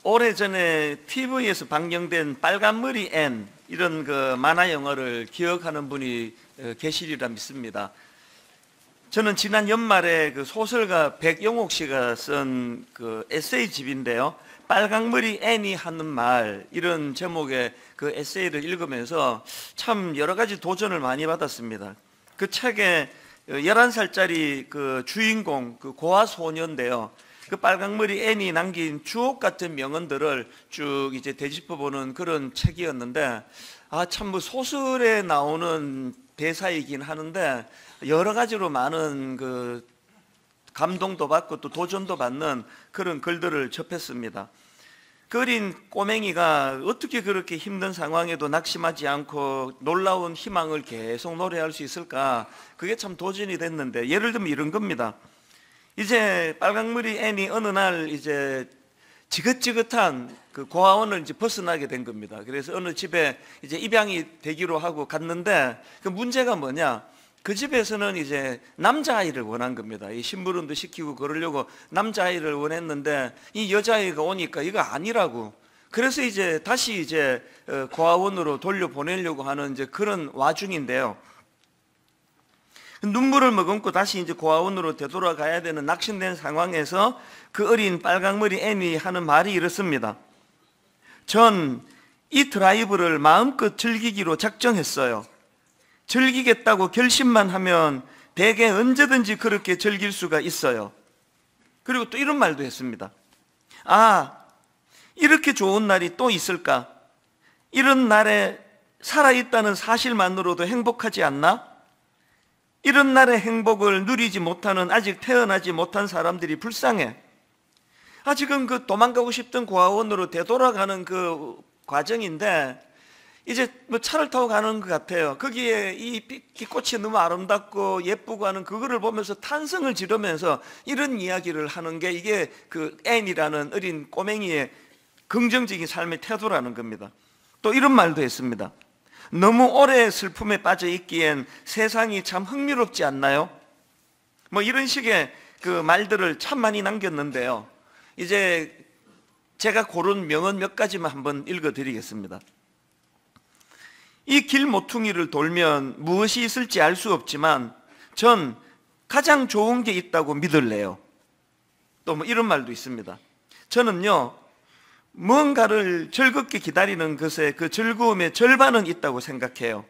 오래전에 TV에서 방영된 빨간머리 앤, 이런 그 만화 영화를 기억하는 분이 계시리라 믿습니다. 저는 지난 연말에 그 소설가 백영옥 씨가 쓴 그 에세이집인데요, 빨강머리 앤이 하는 말, 이런 제목의 그 에세이를 읽으면서 참 여러 가지 도전을 많이 받았습니다. 그 책에 11살짜리 그 주인공, 그 고아 소녀인데요, 그 빨강머리 앤이 남긴 주옥 같은 명언들을 쭉 이제 되짚어보는 그런 책이었는데, 참 뭐 소설에 나오는 대사이긴 하는데 여러 가지로 많은 그 감동도 받고 또 도전도 받는 그런 글들을 접했습니다. 그 어린 꼬맹이가 어떻게 그렇게 힘든 상황에도 낙심하지 않고 놀라운 희망을 계속 노래할 수 있을까? 그게 참 도전이 됐는데, 예를 들면 이런 겁니다. 이제 빨강머리 앤이 어느 날 이제 지긋지긋한 그 고아원을 이제 벗어나게 된 겁니다. 그래서 어느 집에 이제 입양이 되기로 하고 갔는데, 그 문제가 뭐냐? 그 집에서는 이제 남자아이를 원한 겁니다. 이 심부름도 시키고 그러려고 남자아이를 원했는데, 이 여자아이가 오니까 이거 아니라고. 그래서 이제 다시 이제 고아원으로 돌려보내려고 하는 이제 그런 와중인데요, 눈물을 머금고 다시 이제 고아원으로 되돌아가야 되는 낙심된 상황에서 그 어린 빨강머리 앤이 하는 말이 이렇습니다. 전 이 드라이브를 마음껏 즐기기로 작정했어요. 즐기겠다고 결심만 하면 대개 언제든지 그렇게 즐길 수가 있어요. 그리고 또 이런 말도 했습니다. 이렇게 좋은 날이 또 있을까? 이런 날에 살아있다는 사실만으로도 행복하지 않나? 이런 날의 행복을 누리지 못하는, 아직 태어나지 못한 사람들이 불쌍해. 지금 그 도망가고 싶던 고아원으로 되돌아가는 그 과정인데, 이제 뭐 차를 타고 가는 것 같아요. 거기에 이 꽃이 너무 아름답고 예쁘고 하는 그거를 보면서 탄성을 지르면서 이런 이야기를 하는 게, 이게 그 앤이라는 어린 꼬맹이의 긍정적인 삶의 태도라는 겁니다. 또 이런 말도 했습니다. 너무 오래 슬픔에 빠져 있기엔 세상이 참 흥미롭지 않나요? 뭐 이런 식의 그 말들을 참 많이 남겼는데요, 이제 제가 고른 명언 몇 가지만 한번 읽어 드리겠습니다. 이 길 모퉁이를 돌면 무엇이 있을지 알 수 없지만 전 가장 좋은 게 있다고 믿을래요. 또 뭐 이런 말도 있습니다. 저는요, 뭔가를 즐겁게 기다리는 것에 그 즐거움의 절반은 있다고 생각해요.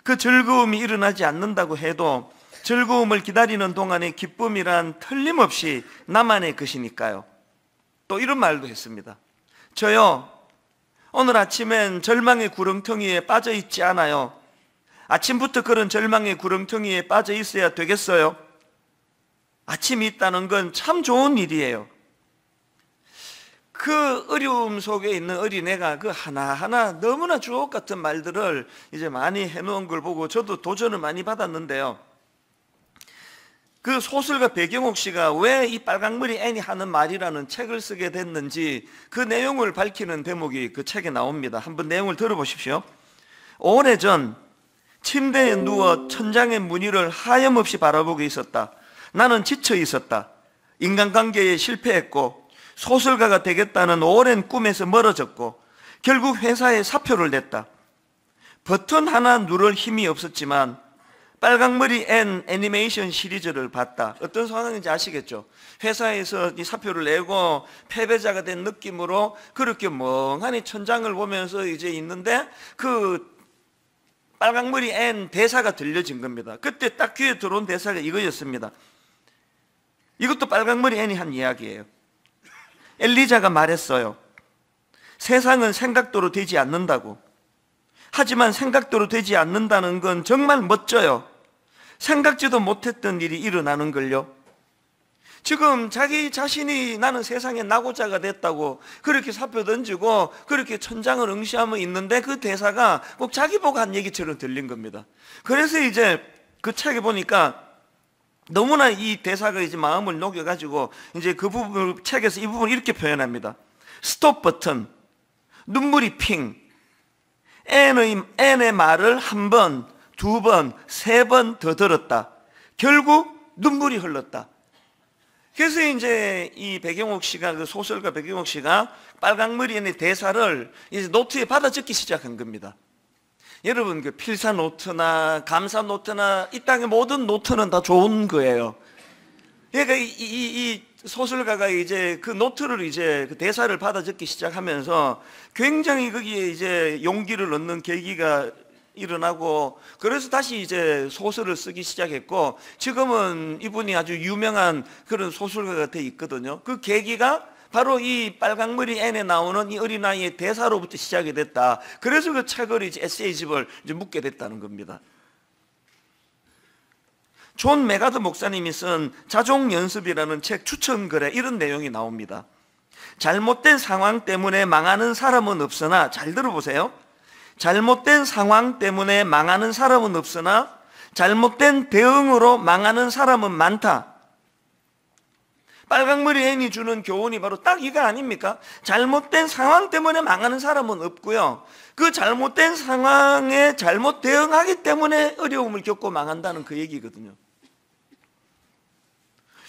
그 즐거움이 일어나지 않는다고 해도 즐거움을 기다리는 동안의 기쁨이란 틀림없이 나만의 것이니까요. 또 이런 말도 했습니다. 저요, 오늘 아침엔 절망의 구렁텅이에 빠져 있지 않아요. 아침부터 그런 절망의 구렁텅이에 빠져 있어야 되겠어요? 아침이 있다는 건 참 좋은 일이에요. 그 어려움 속에 있는 어린애가 그 하나하나 너무나 주옥 같은 말들을 이제 많이 해놓은 걸 보고 저도 도전을 많이 받았는데요, 그 소설가 백영옥 씨가 왜 이 빨강머리 앤이 하는 말이라는 책을 쓰게 됐는지 그 내용을 밝히는 대목이 그 책에 나옵니다. 한번 내용을 들어보십시오. 오래전 침대에 누워 천장의 무늬를 하염없이 바라보고 있었다. 나는 지쳐 있었다. 인간관계에 실패했고 소설가가 되겠다는 오랜 꿈에서 멀어졌고 결국 회사에 사표를 냈다. 버튼 하나 누를 힘이 없었지만 빨강머리 앤 애니메이션 시리즈를 봤다. 어떤 상황인지 아시겠죠? 회사에서 이 사표를 내고 패배자가 된 느낌으로 그렇게 멍하니 천장을 보면서 이제 있는데 그 빨강머리 앤 대사가 들려진 겁니다. 그때 딱 귀에 들어온 대사가 이거였습니다. 이것도 빨강머리 앤이 한 이야기예요. 엘리자가 말했어요. 세상은 생각대로 되지 않는다고. 하지만 생각대로 되지 않는다는 건 정말 멋져요. 생각지도 못했던 일이 일어나는 걸요. 지금 자기 자신이 나는 세상에 낙오자가 됐다고 그렇게 사표 던지고 그렇게 천장을 응시하며 있는데 그 대사가 꼭 자기 보고 한 얘기처럼 들린 겁니다. 그래서 이제 그 책에 보니까 너무나 이 대사가 이제 마음을 녹여가지고 이제 그 부분, 책에서 이 부분을 이렇게 표현합니다. 스톱 버튼, 눈물이 핑, 앤의 말을 한 번, 두 번, 세 번 더 들었다. 결국 눈물이 흘렀다. 그래서 이제 이 백영옥 씨가, 그 소설가 백영옥 씨가 빨강머리의 대사를 이제 노트에 받아 적기 시작한 겁니다. 여러분, 그 필사 노트나 감사 노트나 이 땅의 모든 노트는 다 좋은 거예요. 그러니까 이 소설가가 이제 그 노트를, 이제 그 대사를 받아 적기 시작하면서 굉장히 거기에 이제 용기를 얻는 계기가 일어나고, 그래서 다시 이제 소설을 쓰기 시작했고, 지금은 이분이 아주 유명한 그런 소설가가 돼 있거든요. 그 계기가 바로 이 빨강머리 앤에 나오는 이 어린아이의 대사로부터 시작이 됐다. 그래서 그 책을, 이제 에세이집을 이제 묻게 됐다는 겁니다. 존 메가드 목사님이 쓴 자족 연습이라는 책 추천글에 이런 내용이 나옵니다. 잘못된 상황 때문에 망하는 사람은 없으나, 잘 들어보세요. 잘못된 상황 때문에 망하는 사람은 없으나 잘못된 대응으로 망하는 사람은 많다. 빨강머리 앤이 주는 교훈이 바로 딱 이거 아닙니까? 잘못된 상황 때문에 망하는 사람은 없고요, 그 잘못된 상황에 잘못 대응하기 때문에 어려움을 겪고 망한다는 그 얘기거든요.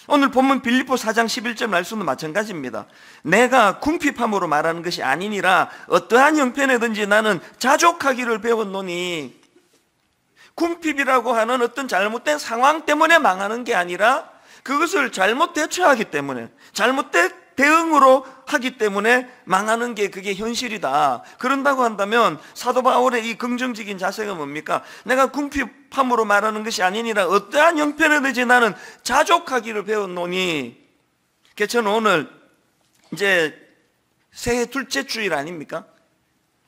오늘 본문 빌립보 4장 11절 말씀도 마찬가지입니다. 내가 궁핍함으로 말하는 것이 아니니라 어떠한 형편에든지 나는 자족하기를 배웠노니, 궁핍이라고 하는 어떤 잘못된 상황 때문에 망하는 게 아니라 그것을 잘못 대처하기 때문에, 잘못된 대응으로 하기 때문에 망하는 게 그게 현실이다. 그런다고 한다면 사도 바울의 이 긍정적인 자세가 뭡니까? 내가 궁핍함으로 말하는 것이 아니니라 어떠한 형편에든지 나는 자족하기를 배웠노니. 저는 오늘 이제 새해 둘째 주일 아닙니까?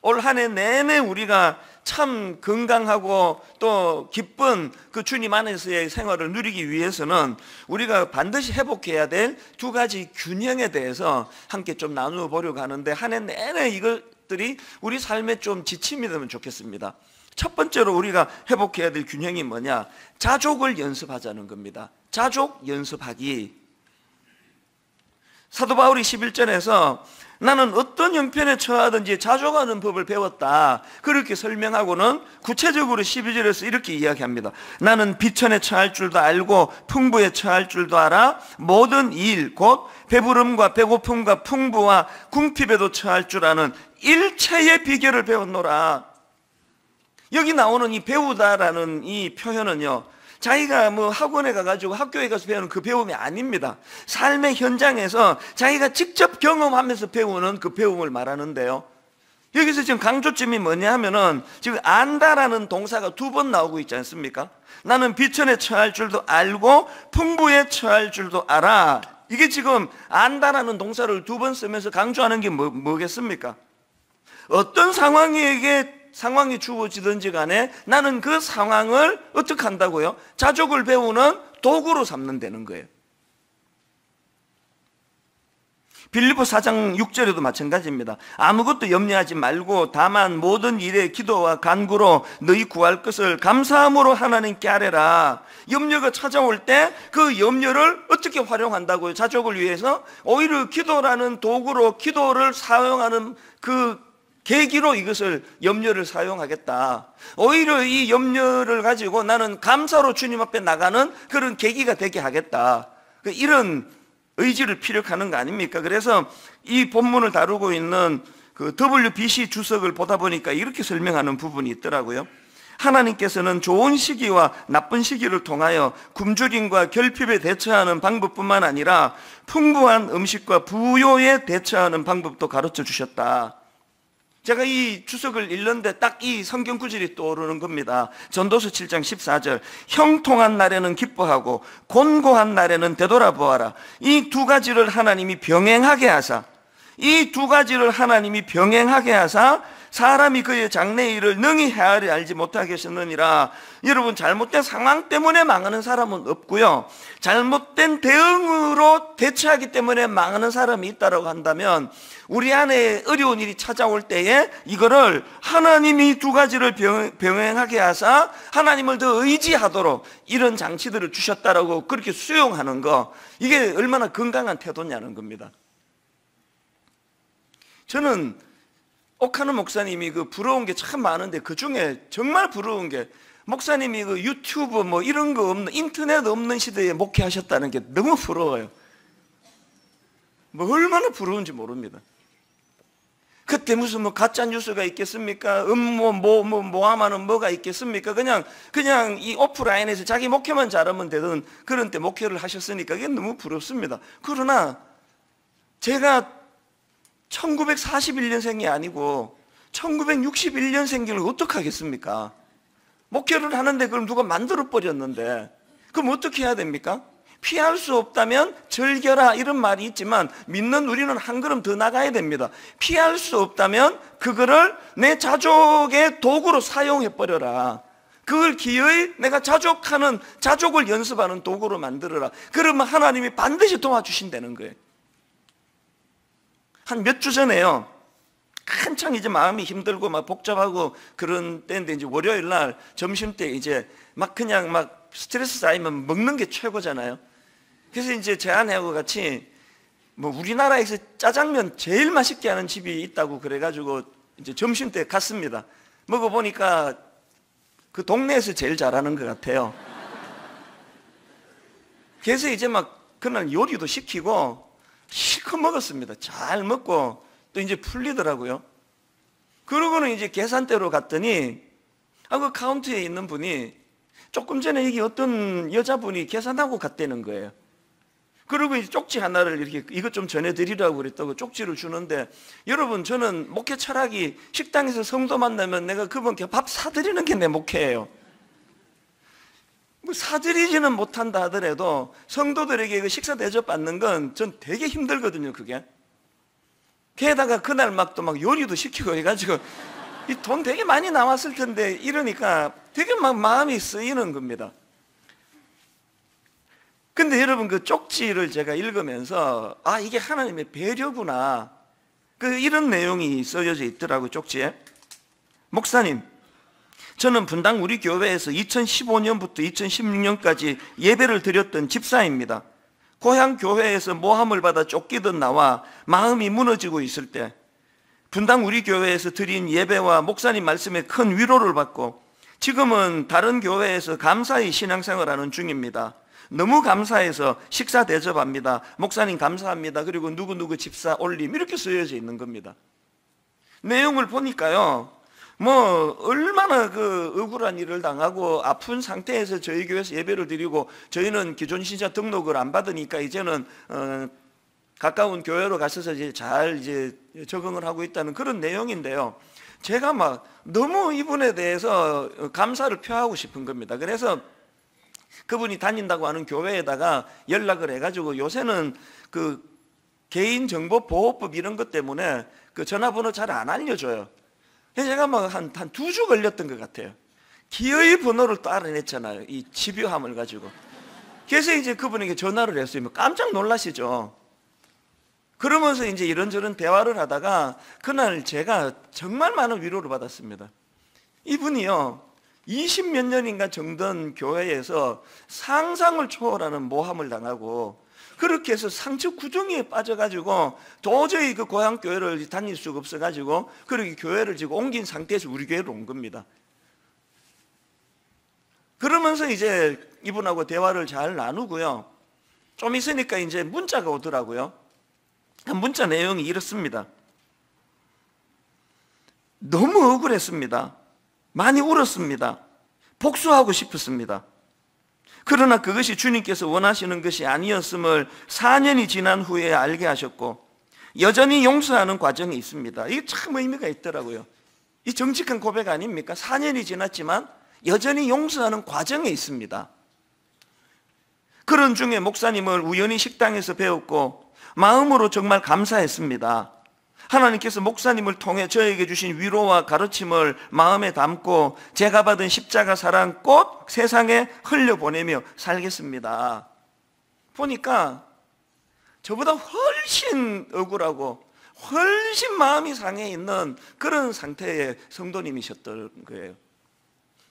올 한 해 내내 우리가 참 건강하고 또 기쁜 그 주님 안에서의 생활을 누리기 위해서는 우리가 반드시 회복해야 될 두 가지 균형에 대해서 함께 좀 나누어 보려고 하는데, 한 해 내내 이것들이 우리 삶에 좀 지침이 되면 좋겠습니다. 첫 번째로 우리가 회복해야 될 균형이 뭐냐? 자족을 연습하자는 겁니다. 자족 연습하기. 사도 바울이 11절에서 나는 어떤 형편에 처하든지 자족하는 법을 배웠다, 그렇게 설명하고는 구체적으로 12절에서 이렇게 이야기합니다. 나는 비천에 처할 줄도 알고 풍부에 처할 줄도 알아 모든 일 곧 배부름과 배고픔과 풍부와 궁핍에도 처할 줄 아는 일체의 비결을 배웠노라. 여기 나오는 이 배우다라는 이 표현은요, 자기가 뭐 학원에 가가지고 학교에 가서 배우는 그 배움이 아닙니다. 삶의 현장에서 자기가 직접 경험하면서 배우는 그 배움을 말하는데요, 여기서 지금 강조점이 뭐냐 하면은 지금 안다라는 동사가 두 번 나오고 있지 않습니까? 나는 비천에 처할 줄도 알고 풍부에 처할 줄도 알아. 이게 지금 안다라는 동사를 두 번 쓰면서 강조하는 게 뭐겠습니까? 어떤 상황이 주어지든지 간에 나는 그 상황을 어떻게 한다고요? 자족을 배우는 도구로 삼는다는 거예요. 빌립보 4장 6절에도 마찬가지입니다. 아무것도 염려하지 말고 다만 모든 일에 기도와 간구로 너희 구할 것을 감사함으로 하나님께 아뢰라. 염려가 찾아올 때 그 염려를 어떻게 활용한다고요? 자족을 위해서 오히려 기도라는 도구로, 기도를 사용하는 그 계기로 이것을, 염려를 사용하겠다. 오히려 이 염려를 가지고 나는 감사로 주님 앞에 나가는 그런 계기가 되게 하겠다. 이런 의지를 피력하는 거 아닙니까? 그래서 이 본문을 다루고 있는 그 WBC 주석을 보다 보니까 이렇게 설명하는 부분이 있더라고요. 하나님께서는 좋은 시기와 나쁜 시기를 통하여 굶주림과 결핍에 대처하는 방법뿐만 아니라 풍부한 음식과 부요에 대처하는 방법도 가르쳐 주셨다. 제가 이 주석을 읽는데 딱 이 성경 구절이 떠오르는 겁니다. 전도서 7장 14절. 형통한 날에는 기뻐하고 곤고한 날에는 되돌아보아라. 이 두 가지를 하나님이 병행하게 하사, 사람이 그의 장래의 일을 능히 헤아려 알지 못하게 하셨느니라. 여러분, 잘못된 상황 때문에 망하는 사람은 없고요, 잘못된 대응으로 대처하기 때문에 망하는 사람이 있다고 한다면 우리 안에 어려운 일이 찾아올 때에 이거를 하나님이 두 가지를 병행하게 하사 하나님을 더 의지하도록 이런 장치들을 주셨다라고 그렇게 수용하는 거, 이게 얼마나 건강한 태도냐는 겁니다. 저는 옥하는 목사님이 그 부러운 게 참 많은데, 그 중에 정말 부러운 게 목사님이 그 유튜브 뭐 이런 거 없는, 인터넷 없는 시대에 목회하셨다는 게 너무 부러워요. 뭐 얼마나 부러운지 모릅니다. 그때 무슨 뭐 가짜 뉴스가 있겠습니까? 모함하는 뭐가 있겠습니까? 그냥 이 오프라인에서 자기 목회만 잘하면 되던 그런 때 목회를 하셨으니까 그게 너무 부럽습니다. 그러나 제가 1941년생이 아니고 1961년생을 어떡하겠습니까? 목회를 하는데 그걸 누가 만들어 버렸는데 그럼 어떻게 해야 됩니까? 피할 수 없다면 즐겨라 이런 말이 있지만 믿는 우리는 한 걸음 더 나가야 됩니다. 피할 수 없다면 그거를 내 자족의 도구로 사용해 버려라. 그걸 기어이 내가 자족을 연습하는 도구로 만들어라. 그러면 하나님이 반드시 도와주신다는 거예요. 한 몇 주 전에요, 한창 이제 마음이 힘들고 막 복잡하고 그런 때인데 이제 월요일 날 점심 때 이제 막 그냥 막 스트레스 쌓이면 먹는 게 최고잖아요. 그래서 이제 제 아내하고 같이 뭐 우리나라에서 짜장면 제일 맛있게 하는 집이 있다고 그래가지고 이제 점심 때 갔습니다. 먹어보니까 그 동네에서 제일 잘하는 것 같아요. 그래서 이제 막 그날 요리도 시키고 실컷 먹었습니다. 잘 먹고 또 이제 풀리더라고요. 그러고는 이제 계산대로 갔더니 그 카운터에 있는 분이 조금 전에 여기 어떤 여자분이 계산하고 갔다는 거예요. 그리고 이제 쪽지 하나를 이렇게 이것 좀 전해드리라고 그랬다고 쪽지를 주는데, 여러분 저는 목회 철학이 식당에서 성도 만나면 내가 그분께 밥 사드리는 게 내 목회예요. 뭐 사드리지는 못한다 하더라도 성도들에게 그 식사 대접 받는 건 전 되게 힘들거든요. 그게 게다가 그날 막 또 막 요리도 시키고 해가지고 이 돈 되게 많이 나왔을 텐데 이러니까 되게 막 마음이 쓰이는 겁니다. 근데 여러분 그 쪽지를 제가 읽으면서 이게 하나님의 배려구나, 이런 내용이 써져 있더라고요. 쪽지에 목사님, 저는 분당 우리 교회에서 2015년부터 2016년까지 예배를 드렸던 집사입니다. 고향 교회에서 모함을 받아 쫓기던 나와 마음이 무너지고 있을 때 분당 우리 교회에서 드린 예배와 목사님 말씀에 큰 위로를 받고 지금은 다른 교회에서 감사히 신앙생활하는 중입니다. 너무 감사해서 식사 대접합니다. 목사님 감사합니다. 그리고 누구누구 집사 올림, 이렇게 쓰여져 있는 겁니다. 내용을 보니까요, 뭐 얼마나 억울한 일을 당하고 아픈 상태에서 저희 교회에서 예배를 드리고, 저희는 기존 신자 등록을 안 받으니까 이제는 가까운 교회로 가셔서 잘 적응을 하고 있다는 그런 내용인데요. 제가 막 너무 이분에 대해서 감사를 표하고 싶은 겁니다. 그래서 그분이 다닌다고 하는 교회에다가 연락을 해가지고, 요새는 개인정보보호법 이런 것 때문에 전화번호 잘 안 알려줘요. 그래서 제가 막 한 2주 걸렸던 것 같아요. 기어이 번호를 또 알아냈잖아요, 이 집요함을 가지고. 그래서 이제 그분에게 전화를 했어요. 깜짝 놀라시죠. 그러면서 이제 이런저런 대화를 하다가 그날 제가 정말 많은 위로를 받았습니다. 이분이요, 20몇 년인가 정든 교회에서 상상을 초월하는 모함을 당하고, 그렇게 해서 상처 구덩이에 빠져가지고 도저히 그 고향 교회를 다닐 수가 없어가지고 그렇게 교회를 지금 옮긴 상태에서 우리 교회로 온 겁니다. 그러면서 이제 이분하고 대화를 잘 나누고요, 좀 있으니까 이제 문자가 오더라고요. 문자 내용이 이렇습니다. 너무 억울했습니다. 많이 울었습니다. 복수하고 싶었습니다. 그러나 그것이 주님께서 원하시는 것이 아니었음을 4년이 지난 후에 알게 하셨고, 여전히 용서하는 과정이 있습니다. 이게 참 의미가 있더라고요. 이 정직한 고백 아닙니까? 4년이 지났지만 여전히 용서하는 과정에 있습니다. 그런 중에 목사님을 우연히 식당에서 배웠고 마음으로 정말 감사했습니다. 하나님께서 목사님을 통해 저에게 주신 위로와 가르침을 마음에 담고 제가 받은 십자가 사랑 꼭 세상에 흘려보내며 살겠습니다. 보니까 저보다 훨씬 억울하고 훨씬 마음이 상해 있는 그런 상태의 성도님이셨던 거예요.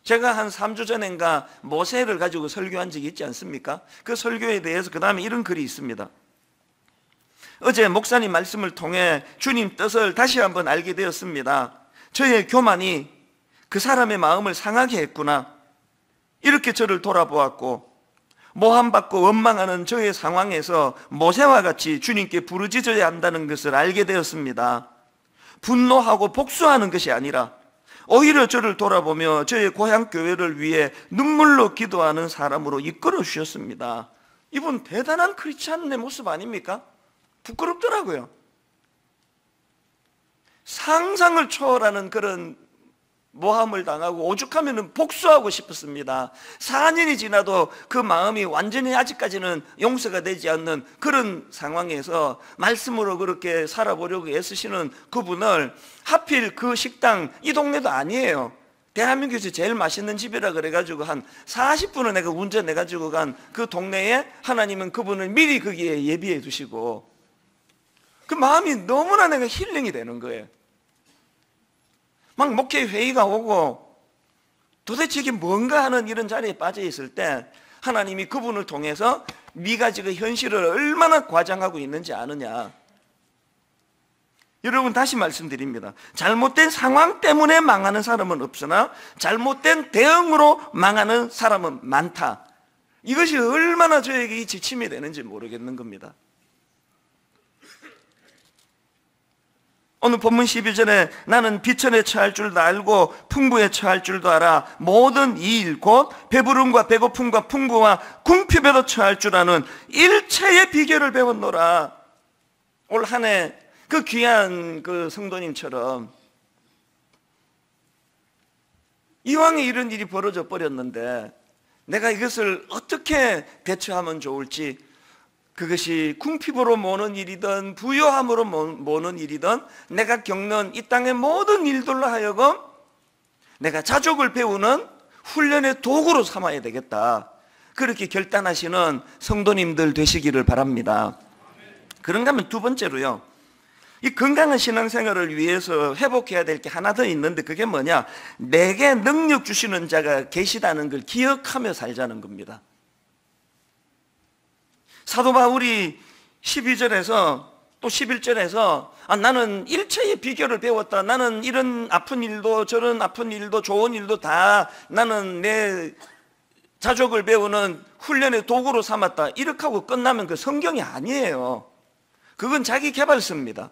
제가 한 3주 전인가 모세를 가지고 설교한 적이 있지 않습니까? 그 설교에 대해서 그 다음에 이런 글이 있습니다. 어제 목사님 말씀을 통해 주님 뜻을 다시 한번 알게 되었습니다. 저의 교만이 그 사람의 마음을 상하게 했구나. 이렇게 저를 돌아보았고, 모함받고 원망하는 저의 상황에서 모세와 같이 주님께 부르짖어야 한다는 것을 알게 되었습니다. 분노하고 복수하는 것이 아니라 오히려 저를 돌아보며 저의 고향 교회를 위해 눈물로 기도하는 사람으로 이끌어 주셨습니다. 이분 대단한 크리스찬의 모습 아닙니까? 부끄럽더라고요. 상상을 초월하는 그런 모함을 당하고 오죽하면 복수하고 싶었습니다. 4년이 지나도 그 마음이 완전히 아직까지는 용서가 되지 않는 그런 상황에서 말씀으로 그렇게 살아보려고 애쓰시는 그분을 하필 그 식당, 이 동네도 아니에요. 대한민국에서 제일 맛있는 집이라 그래가지고 한 40분을 내가 운전해가지고 간 그 동네에 하나님은 그분을 미리 거기에 예비해 두시고, 그 마음이 너무나 내가 힐링이 되는 거예요. 막 목회 회의가 오고 도대체 이게 뭔가 하는 이런 자리에 빠져 있을 때 하나님이 그분을 통해서 네가 지금 현실을 얼마나 과장하고 있는지 아느냐. 여러분, 다시 말씀드립니다. 잘못된 상황 때문에 망하는 사람은 없으나 잘못된 대응으로 망하는 사람은 많다. 이것이 얼마나 저에게 이 지침이 되는지 모르겠는 겁니다. 오늘 본문 12절에 나는 비천에 처할 줄도 알고 풍부에 처할 줄도 알아. 모든 이 일 곧 배부름과 배고픔과 풍부와 궁핍에도 처할 줄 아는 일체의 비결을 배웠노라. 올 한 해 그 귀한 그 성도님처럼 이왕에 이런 일이 벌어져 버렸는데 내가 이것을 어떻게 대처하면 좋을지, 그것이 궁핍으로 모는 일이든 부요함으로 모는 일이든 내가 겪는 이 땅의 모든 일들로 하여금 내가 자족을 배우는 훈련의 도구로 삼아야 되겠다. 그렇게 결단하시는 성도님들 되시기를 바랍니다. 그런가 하면 두 번째로요, 이 건강한 신앙생활을 위해서 회복해야 될 게 하나 더 있는데 그게 뭐냐? 내게 능력 주시는 자가 계시다는 걸 기억하며 살자는 겁니다. 사도 바울이 12절에서 또 11절에서 나는 일체의 비결을 배웠다. 나는 이런 아픈 일도 저런 아픈 일도 좋은 일도 다 나는 내 자족을 배우는 훈련의 도구로 삼았다. 이렇게 하고 끝나면 그 성경이 아니에요. 그건 자기 개발서입니다.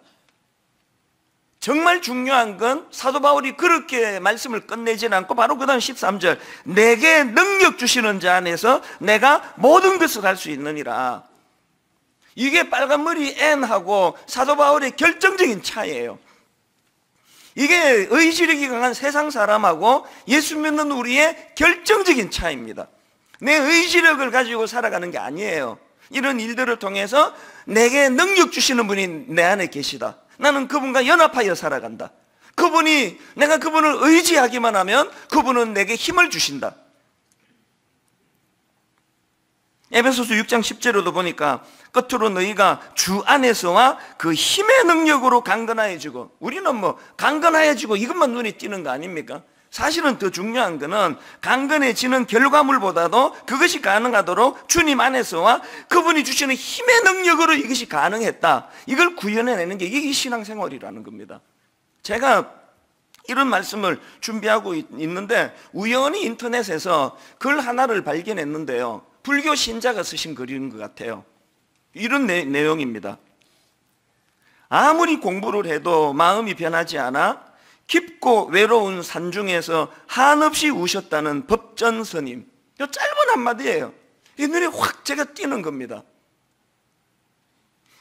정말 중요한 건 사도 바울이 그렇게 말씀을 끝내지는 않고 바로 그 다음 13절, 내게 능력 주시는 자 안에서 내가 모든 것을 할 수 있느니라. 이게 빨간머리 N하고 사도 바울의 결정적인 차이예요. 이게 의지력이 강한 세상 사람하고 예수 믿는 우리의 결정적인 차이입니다. 내 의지력을 가지고 살아가는 게 아니에요. 이런 일들을 통해서 내게 능력 주시는 분이 내 안에 계시다. 나는 그분과 연합하여 살아간다. 그분이, 내가 그분을 의지하기만 하면 그분은 내게 힘을 주신다. 에베소서 6장 10절에도 보니까 끝으로 너희가 주 안에서와 그 힘의 능력으로 강건하여지고, 우리는 뭐 강건하여지고 이것만 눈에 띄는 거 아닙니까? 사실은 더 중요한 거는 강건해지는 결과물보다도 그것이 가능하도록 주님 안에서와 그분이 주시는 힘의 능력으로 이것이 가능했다. 이걸 구현해내는 게 이게 신앙생활이라는 겁니다. 제가 이런 말씀을 준비하고 있는데 우연히 인터넷에서 글 하나를 발견했는데요, 불교 신자가 쓰신 글인 것 같아요. 이런 내용입니다. 아무리 공부를 해도 마음이 변하지 않아 깊고 외로운 산중에서 한없이 우셨다는 법전 스님. 이 짧은 한마디예요. 이 눈에 확 제가 띄는 겁니다.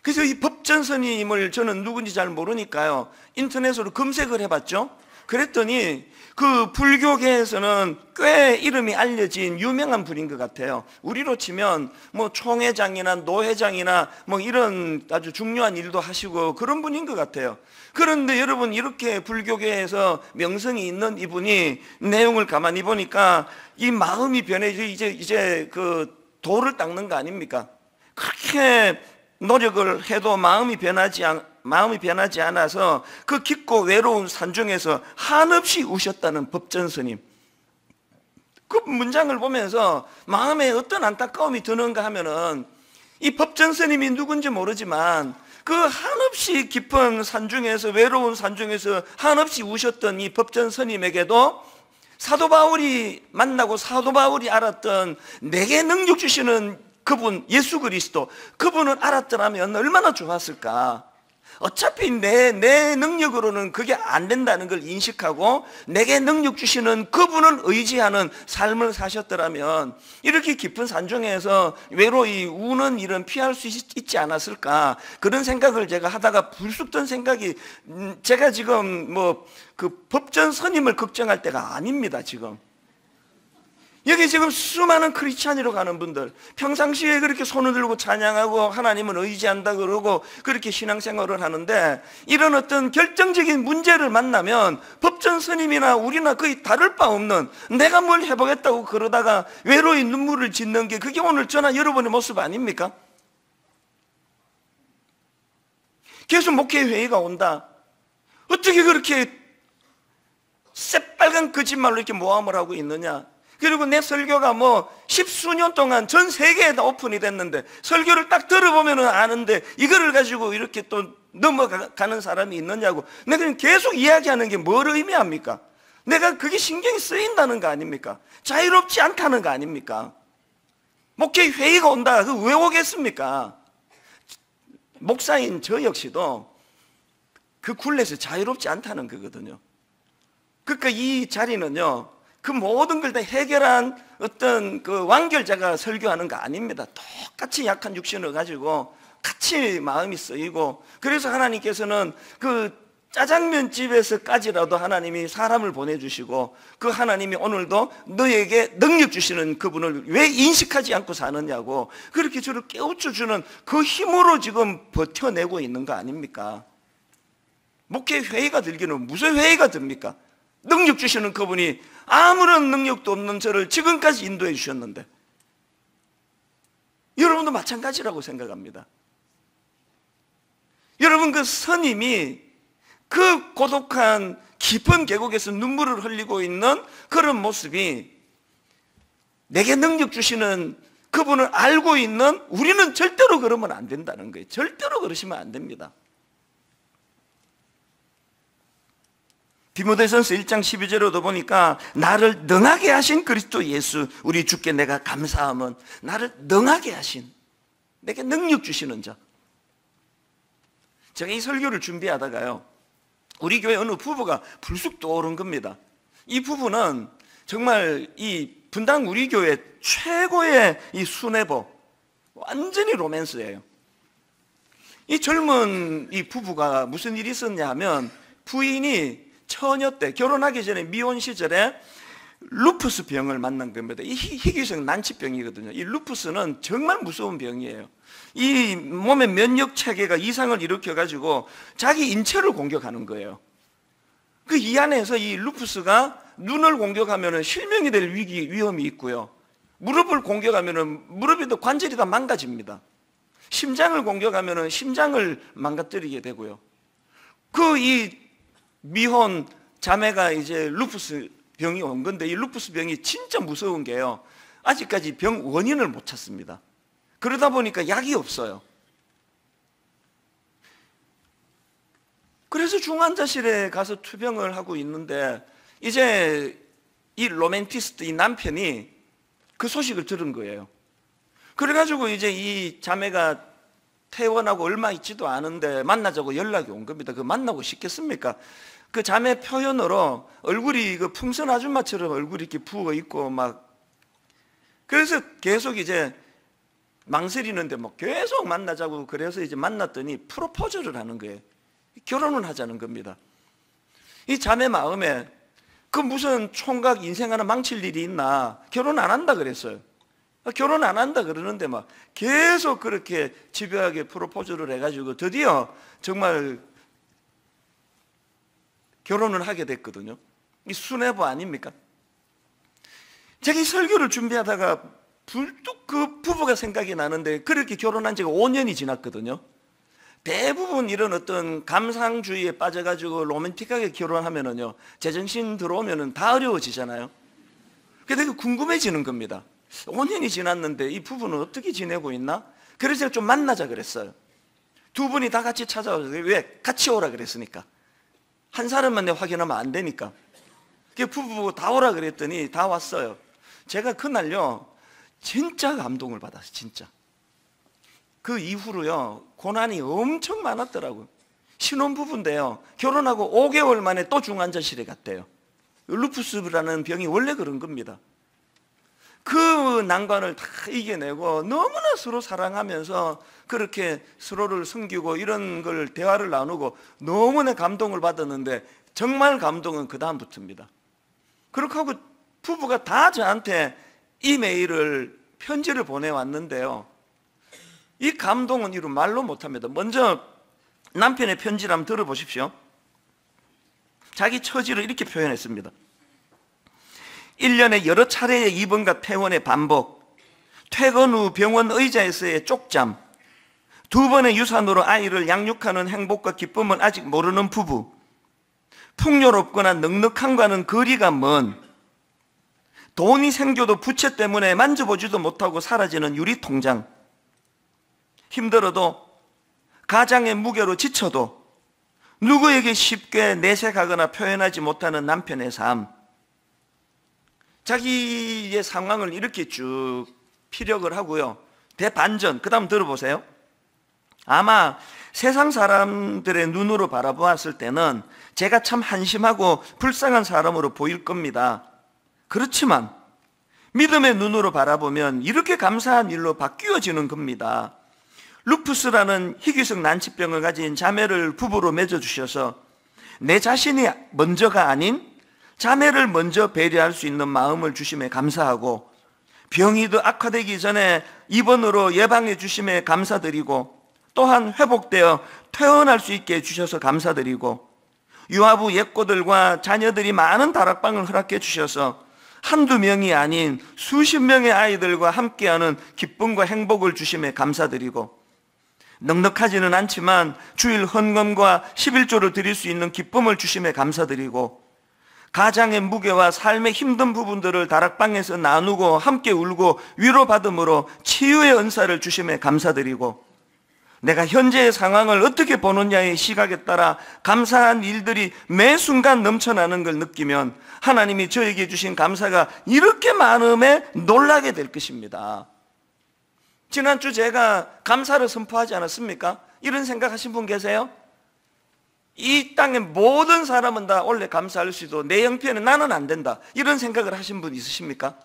그래서 이 법전 스님을 저는 누군지 잘 모르니까요, 인터넷으로 검색을 해봤죠. 그랬더니 그 불교계에서는 꽤 이름이 알려진 유명한 분인 것 같아요. 우리로 치면 뭐 총회장이나 노회장이나 뭐 이런 아주 중요한 일도 하시고 그런 분인 것 같아요. 그런데 여러분, 이렇게 불교계에서 명성이 있는 이분이 내용을 가만히 보니까 이 마음이 변해져 이제 그 돌을 닦는 거 아닙니까? 그렇게 노력을 해도 마음이 변하지 않아서 그 깊고 외로운 산중에서 한없이 우셨다는 법전 스님. 그 문장을 보면서 마음에 어떤 안타까움이 드는가 하면은, 이 법전 스님이 누군지 모르지만 그 한없이 깊은 산중에서, 외로운 산중에서 한없이 우셨던 이 법전 스님에게도 사도 바울이 만나고 사도 바울이 알았던 내게 능력 주시는 그분 예수 그리스도, 그분을 알았더라면 얼마나 좋았을까. 어차피 내 능력으로는 그게 안 된다는 걸 인식하고 내게 능력 주시는 그분을 의지하는 삶을 사셨더라면 이렇게 깊은 산중에서 외로이 우는 일은 피할 수 있지 않았을까. 그런 생각을 제가 하다가 불쑥 든 생각이, 제가 지금 그 법전 선임을 걱정할 때가 아닙니다. 지금 여기 지금 수많은 크리스찬으로 가는 분들, 평상시에 그렇게 손을 들고 찬양하고 하나님을 의지한다 그러고 그렇게 신앙생활을 하는데, 이런 어떤 결정적인 문제를 만나면 법전 스님이나 우리나 거의 다를 바 없는, 내가 뭘 해보겠다고 그러다가 외로이 눈물을 짓는 게 그게 오늘 저나 여러분의 모습 아닙니까? 계속 목회 회의가 온다. 어떻게 그렇게 새빨간 거짓말로 이렇게 모함을 하고 있느냐. 그리고 내 설교가 십수년 동안 전 세계에 다 오픈이 됐는데 설교를 딱 들어보면 아는데 이거를 가지고 이렇게 또 넘어가는 사람이 있느냐고. 내가 계속 이야기하는 게 뭘 의미합니까? 내가 그게 신경이 쓰인다는 거 아닙니까? 자유롭지 않다는 거 아닙니까? 목회 회의가 온다. 그거 왜 오겠습니까? 목사인 저 역시도 그 굴레에서 자유롭지 않다는 거거든요. 그러니까 이 자리는요, 그 모든 걸 다 해결한 어떤 그 완결자가 설교하는 거 아닙니다. 똑같이 약한 육신을 가지고 같이 마음이 쓰이고, 그래서 하나님께서는 그 짜장면 집에서까지라도 하나님이 사람을 보내주시고, 그 하나님이 오늘도 너에게 능력 주시는 그분을 왜 인식하지 않고 사느냐고 그렇게 저를 깨우쳐주는 그 힘으로 지금 버텨내고 있는 거 아닙니까? 목회 회의가 들기는 무슨 회의가 듭니까? 능력 주시는 그분이 아무런 능력도 없는 저를 지금까지 인도해 주셨는데, 여러분도 마찬가지라고 생각합니다. 여러분, 그 스님이 그 고독한 깊은 계곡에서 눈물을 흘리고 있는 그런 모습이 내게 능력 주시는 그분을 알고 있는 우리는 절대로 그러면 안 된다는 거예요. 절대로 그러시면 안 됩니다. 디모데전서 1장 12절에도 보니까 나를 능하게 하신 그리스도 예수, 우리 주께 내가 감사함은 나를 능하게 하신, 내게 능력 주시는 자. 제가 이 설교를 준비하다가요, 우리 교회 어느 부부가 불쑥 떠오른 겁니다. 이 부부는 정말 이 분당 우리 교회 최고의 이 수뇌보, 완전히 로맨스예요. 이 젊은 이 부부가 무슨 일이 있었냐 하면, 부인이 처녀 때 결혼하기 전에 미혼 시절에 루푸스 병을 만난 겁니다. 이 희귀성 난치병이거든요. 이 루푸스는 정말 무서운 병이에요. 이 몸의 면역 체계가 이상을 일으켜 가지고 자기 인체를 공격하는 거예요. 그 이 안에서 이 루푸스가 눈을 공격하면 실명이 될 위험이 있고요. 무릎을 공격하면 무릎이 더 관절이 다 망가집니다. 심장을 공격하면 심장을 망가뜨리게 되고요. 그 이 미혼 자매가 이제 루푸스 병이 온 건데, 이 루푸스 병이 진짜 무서운 게요, 아직까지 병 원인을 못 찾습니다. 그러다 보니까 약이 없어요. 그래서 중환자실에 가서 투병을 하고 있는데, 이제 이 로맨티스트, 이 남편이 그 소식을 들은 거예요. 그래가지고 이제 이 자매가 퇴원하고 얼마 있지도 않은데 만나자고 연락이 온 겁니다. 그 만나고 싶겠습니까? 그 자매 표현으로 얼굴이 그 풍선 아줌마처럼 얼굴이 이렇게 부어 있고 막, 그래서 계속 이제 망설이는데 계속 만나자고, 그래서 이제 만났더니 프로포즈를 하는 거예요. 결혼을 하자는 겁니다. 이 자매 마음에 그 무슨 총각 인생 하나 망칠 일이 있나, 결혼 안 한다 그랬어요. 결혼 안 한다 그러는데 막 계속 그렇게 집요하게 프로포즈를 해가지고 드디어 정말 결혼을 하게 됐거든요. 이 수뇌부 아닙니까? 제가 이 설교를 준비하다가 불뚝 그 부부가 생각이 나는데, 그렇게 결혼한 지가 5년이 지났거든요. 대부분 이런 어떤 감상주의에 빠져가지고 로맨틱하게 결혼하면은요, 제정신 들어오면은 다 어려워지잖아요. 그래서 궁금해지는 겁니다. 5년이 지났는데 이 부부는 어떻게 지내고 있나? 그래서 제가 좀 만나자 그랬어요. 두 분이 다 같이 찾아와서. 왜? 같이 오라 그랬으니까. 한 사람만 내 확인하면 안 되니까. 부부 다 오라 그랬더니 다 왔어요. 제가 그날요 진짜 감동을 받았어요. 진짜. 그 이후로요 고난이 엄청 많았더라고요. 신혼부부인데요 결혼하고 5개월 만에 또 중환자실에 갔대요. 루푸스라는 병이 원래 그런 겁니다. 그 난관을 다 이겨내고 너무나 서로 사랑하면서 그렇게 서로를 섬기고 이런 걸 대화를 나누고 너무나 감동을 받았는데, 정말 감동은 그 다음부터입니다. 그렇게 하고 부부가 다 저한테 이메일을 편지를 보내왔는데요, 이 감동은 이루 말로 못합니다. 먼저 남편의 편지를 한번 들어보십시오. 자기 처지를 이렇게 표현했습니다. 1년에 여러 차례의 입원과 퇴원의 반복, 퇴근 후 병원 의자에서의 쪽잠, 2번의 유산으로 아이를 양육하는 행복과 기쁨은 아직 모르는 부부, 풍요롭거나 넉넉함과는 거리가 먼, 돈이 생겨도 부채 때문에 만져보지도 못하고 사라지는 유리통장, 힘들어도 가장의 무게로 지쳐도 누구에게 쉽게 내색하거나 표현하지 못하는 남편의 삶, 자기의 상황을 이렇게 쭉 피력을 하고요. 대반전, 그 다음 들어보세요. 아마 세상 사람들의 눈으로 바라보았을 때는 제가 참 한심하고 불쌍한 사람으로 보일 겁니다. 그렇지만 믿음의 눈으로 바라보면 이렇게 감사한 일로 바뀌어지는 겁니다. 루푸스라는 희귀성 난치병을 가진 자매를 부부로 맺어주셔서 내 자신이 먼저가 아닌 자매를 먼저 배려할 수 있는 마음을 주심에 감사하고, 병이 더 악화되기 전에 입원으로 예방해 주심에 감사드리고, 또한 회복되어 퇴원할 수 있게 해주셔서 감사드리고, 유아부 예꼬들과 자녀들이 많은 다락방을 허락해 주셔서 한두 명이 아닌 수십 명의 아이들과 함께하는 기쁨과 행복을 주심에 감사드리고, 넉넉하지는 않지만 주일 헌금과 11조를 드릴 수 있는 기쁨을 주심에 감사드리고, 가장의 무게와 삶의 힘든 부분들을 다락방에서 나누고 함께 울고 위로받음으로 치유의 은사를 주심에 감사드리고, 내가 현재의 상황을 어떻게 보느냐의 시각에 따라 감사한 일들이 매 순간 넘쳐나는 걸 느끼면 하나님이 저에게 주신 감사가 이렇게 많음에 놀라게 될 것입니다. 지난주 제가 감사를 선포하지 않았습니까? 이런 생각하신 분 계세요? 이 땅의 모든 사람은 다 원래 감사할 수 있도 내 형편은 나는 안 된다, 이런 생각을 하신 분 있으십니까?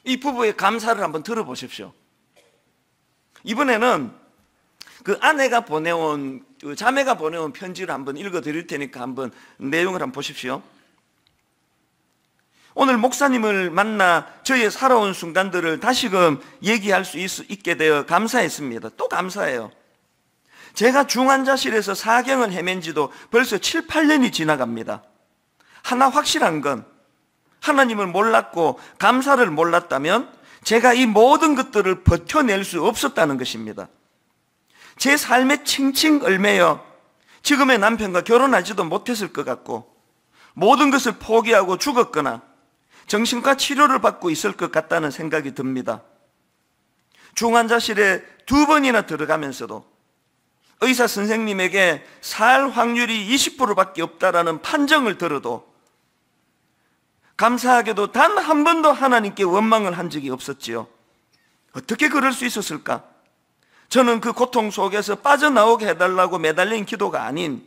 이 부부의 감사를 한번 들어보십시오. 이번에는 그 아내가 보내온, 그 자매가 보내온 편지를 한번 읽어 드릴 테니까 한번 내용을 한번 보십시오. 오늘 목사님을 만나 저의 살아온 순간들을 다시금 얘기할 수 있게 되어 감사했습니다. 또 감사해요. 제가 중환자실에서 사경을 헤맨 지도 벌써 7, 8년이 지나갑니다. 하나 확실한 건, 하나님을 몰랐고 감사를 몰랐다면 제가 이 모든 것들을 버텨낼 수 없었다는 것입니다. 제 삶에 칭칭 얽매여 지금의 남편과 결혼하지도 못했을 것 같고, 모든 것을 포기하고 죽었거나 정신과 치료를 받고 있을 것 같다는 생각이 듭니다. 중환자실에 2번이나 들어가면서도 의사 선생님에게 살 확률이 20%밖에 없다라는 판정을 들어도 감사하게도 단 한 번도 하나님께 원망을 한 적이 없었지요. 어떻게 그럴 수 있었을까? 저는 그 고통 속에서 빠져나오게 해달라고 매달린 기도가 아닌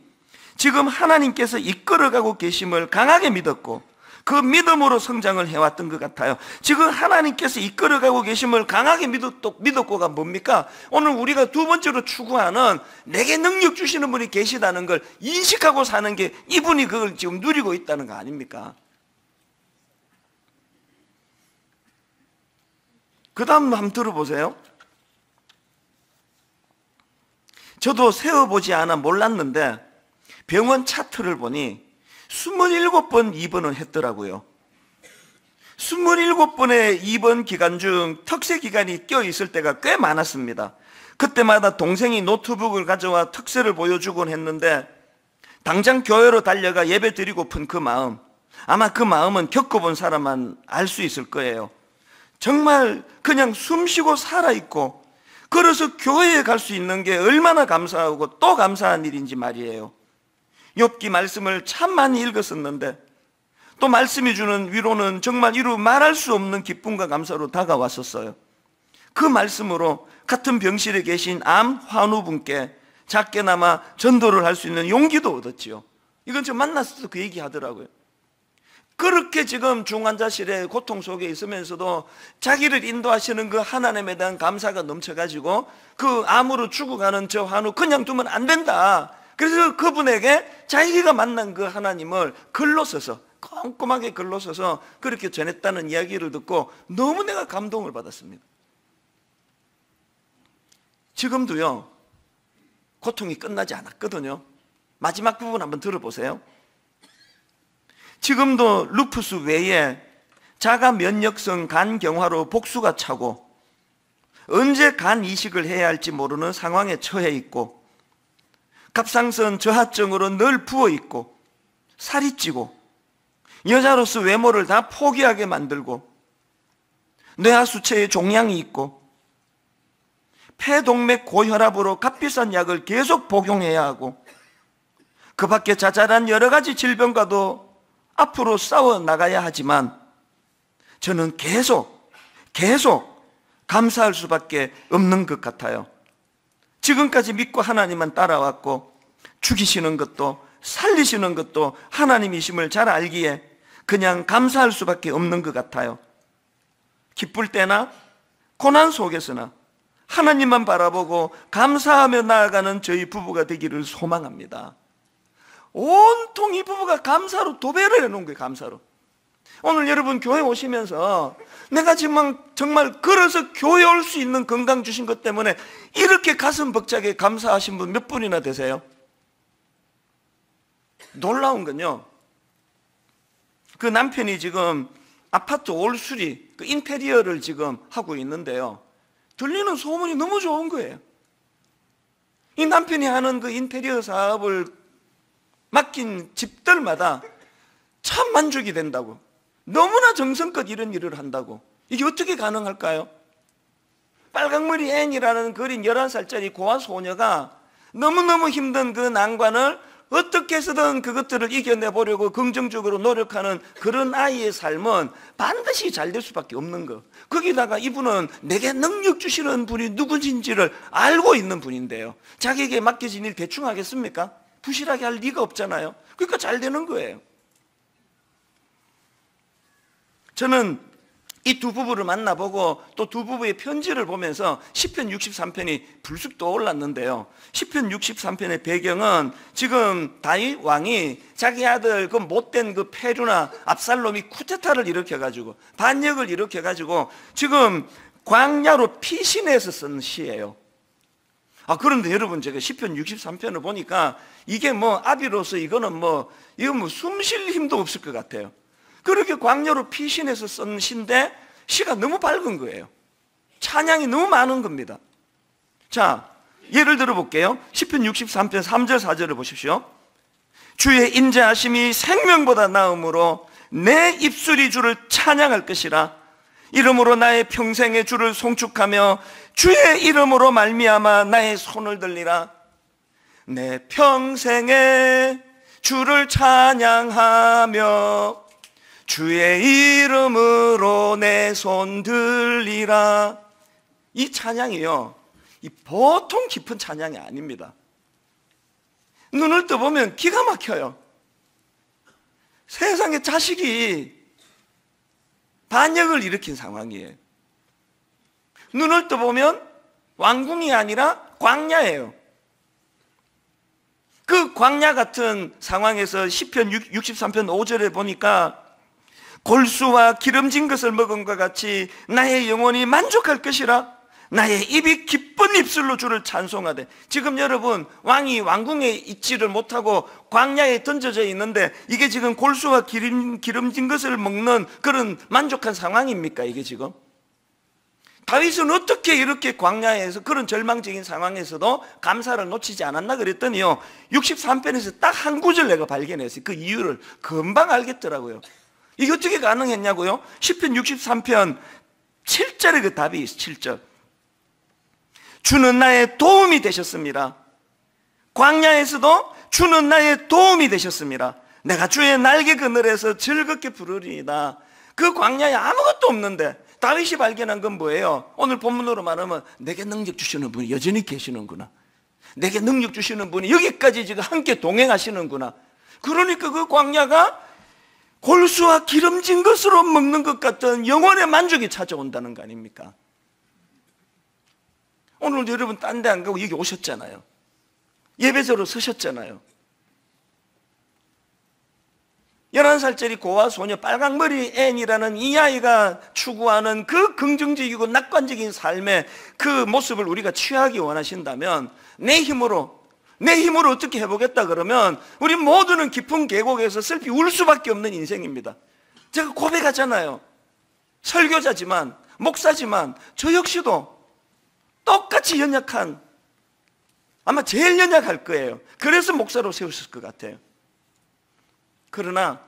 지금 하나님께서 이끌어가고 계심을 강하게 믿었고, 그 믿음으로 성장을 해왔던 것 같아요. 지금 하나님께서 이끌어가고 계심을 강하게 믿었고가 뭡니까? 오늘 우리가 2번째로 추구하는 내게 능력 주시는 분이 계시다는 걸 인식하고 사는 게, 이분이 그걸 지금 누리고 있다는 거 아닙니까? 그 다음 한번 들어보세요. 저도 세어보지 않아 몰랐는데 병원 차트를 보니 27번 입원을 했더라고요. 27번의 입원 기간 중 특세 기간이 껴있을 때가 꽤 많았습니다. 그때마다 동생이 노트북을 가져와 특세를 보여주곤 했는데 당장 교회로 달려가 예배 드리고픈 그 마음, 아마 그 마음은 겪어본 사람만 알 수 있을 거예요. 정말 그냥 숨쉬고 살아있고 걸어서 교회에 갈 수 있는 게 얼마나 감사하고 또 감사한 일인지 말이에요. 욥기 말씀을 참 많이 읽었었는데 또 말씀이 주는 위로는 정말 이루 말할 수 없는 기쁨과 감사로 다가왔었어요. 그 말씀으로 같은 병실에 계신 암 환우분께 작게나마 전도를 할 수 있는 용기도 얻었지요. 이건 저 만났을 때 그 얘기 하더라고요. 그렇게 지금 중환자실에 고통 속에 있으면서도 자기를 인도하시는 그 하나님에 대한 감사가 넘쳐가지고 그 암으로 죽어가는 저 환우 그냥 두면 안 된다. 그래서 그분에게 자기가 만난 그 하나님을 글로 써서, 꼼꼼하게 글로 써서 그렇게 전했다는 이야기를 듣고 너무 내가 감동을 받았습니다. 지금도요, 고통이 끝나지 않았거든요. 마지막 부분 한번 들어보세요. 지금도 루푸스 외에 자가 면역성 간경화로 복수가 차고 언제 간 이식을 해야 할지 모르는 상황에 처해 있고 갑상선 저하증으로 늘 부어 있고 살이 찌고 여자로서 외모를 다 포기하게 만들고 뇌하수체에 종양이 있고 폐동맥 고혈압으로 값비싼 약을 계속 복용해야 하고 그 밖에 자잘한 여러 가지 질병과도 앞으로 싸워 나가야 하지만 저는 계속 감사할 수밖에 없는 것 같아요. 지금까지 믿고 하나님만 따라왔고 죽이시는 것도 살리시는 것도 하나님이심을 잘 알기에 그냥 감사할 수밖에 없는 것 같아요. 기쁠 때나 고난 속에서나 하나님만 바라보고 감사하며 나아가는 저희 부부가 되기를 소망합니다. 온통 이 부부가 감사로 도배를 해놓은 거예요. 감사로. 오늘 여러분 교회 오시면서 내가 지금 정말 걸어서 교회 올 수 있는 건강 주신 것 때문에 이렇게 가슴 벅차게 감사하신 분 몇 분이나 되세요? 놀라운 건요, 그 남편이 지금 아파트 올 수리, 그 인테리어를 지금 하고 있는데요, 들리는 소문이 너무 좋은 거예요. 이 남편이 하는 그 인테리어 사업을 맡긴 집들마다 참 만족이 된다고, 너무나 정성껏 이런 일을 한다고. 이게 어떻게 가능할까요? 빨강머리 앤이라는 그린 11살짜리 고아 소녀가 너무너무 힘든 그 난관을 어떻게 해서든 그것들을 이겨내보려고 긍정적으로 노력하는 그런 아이의 삶은 반드시 잘 될 수밖에 없는 거. 거기다가 이분은 내게 능력 주시는 분이 누구인지를 알고 있는 분인데요, 자기에게 맡겨진 일 대충 하겠습니까? 부실하게 할 리가 없잖아요. 그러니까 잘 되는 거예요. 저는 이 두 부부를 만나보고 또 두 부부의 편지를 보면서 시편 63편이 불쑥 떠올랐는데요, 시편 63편의 배경은 지금 다윗 왕이 자기 아들 그 못된 그 페류나 압살롬이 쿠데타를 일으켜가지고 반역을 일으켜가지고 지금 광야로 피신해서 쓴 시예요. 그런데 여러분, 제가 시편 63편을 보니까 이게 뭐 아비로서 이거는 뭐 숨 쉴 힘도 없을 것 같아요. 그렇게 광야로 피신해서 쓴 시인데 시가 너무 밝은 거예요. 찬양이 너무 많은 겁니다. 자, 예를 들어 볼게요. 시편 63편 3절 4절을 보십시오. 주의 인자하심이 생명보다 나음으로 내 입술이 주를 찬양할 것이라. 이름으로 나의 평생의 주를 송축하며 주의 이름으로 말미암아 나의 손을 들리라. 내 평생에 주를 찬양하며 주의 이름으로 내 손 들리라. 이 찬양이요, 이 보통 깊은 찬양이 아닙니다. 눈을 떠보면 기가 막혀요. 세상에 자식이 반역을 일으킨 상황이에요. 눈을 떠보면 왕궁이 아니라 광야예요. 그 광야 같은 상황에서 시편 63편 5절에 보니까 골수와 기름진 것을 먹은 것 같이 나의 영혼이 만족할 것이라. 나의 입이 기쁜 입술로 주를 찬송하되. 지금 여러분, 왕이 왕궁에 있지를 못하고 광야에 던져져 있는데 이게 지금 골수와 기름진 것을 먹는 그런 만족한 상황입니까? 이게 지금 다윗은 어떻게 이렇게 광야에서 그런 절망적인 상황에서도 감사를 놓치지 않았나 그랬더니요, 63편에서 딱 한 구절 내가 발견했어요. 그 이유를 금방 알겠더라고요. 이게 어떻게 가능했냐고요? 시편 63편 7절에 그 답이 있어요. 7절. 주는 나의 도움이 되셨습니다. 광야에서도 주는 나의 도움이 되셨습니다. 내가 주의 날개 그늘에서 즐겁게 부르리이다. 그 광야에 아무것도 없는데 다윗이 발견한 건 뭐예요? 오늘 본문으로 말하면 내게 능력 주시는 분이 여전히 계시는구나. 내게 능력 주시는 분이 여기까지 지금 함께 동행하시는구나. 그러니까 그 광야가 골수와 기름진 것으로 먹는 것 같은 영혼의 만족이 찾아온다는 거 아닙니까? 오늘 여러분 딴 데 안 가고 여기 오셨잖아요. 예배자로 서셨잖아요. 11살짜리 고아 소녀 빨강머리 앤이라는 이 아이가 추구하는 그 긍정적이고 낙관적인 삶의 그 모습을 우리가 취하기 원하신다면 내 힘으로 어떻게 해보겠다 그러면 우리 모두는 깊은 계곡에서 슬피 울 수밖에 없는 인생입니다. 제가 고백하잖아요. 설교자지만 목사지만 저 역시도 똑같이 연약한, 아마 제일 연약할 거예요. 그래서 목사로 세우셨을 것 같아요. 그러나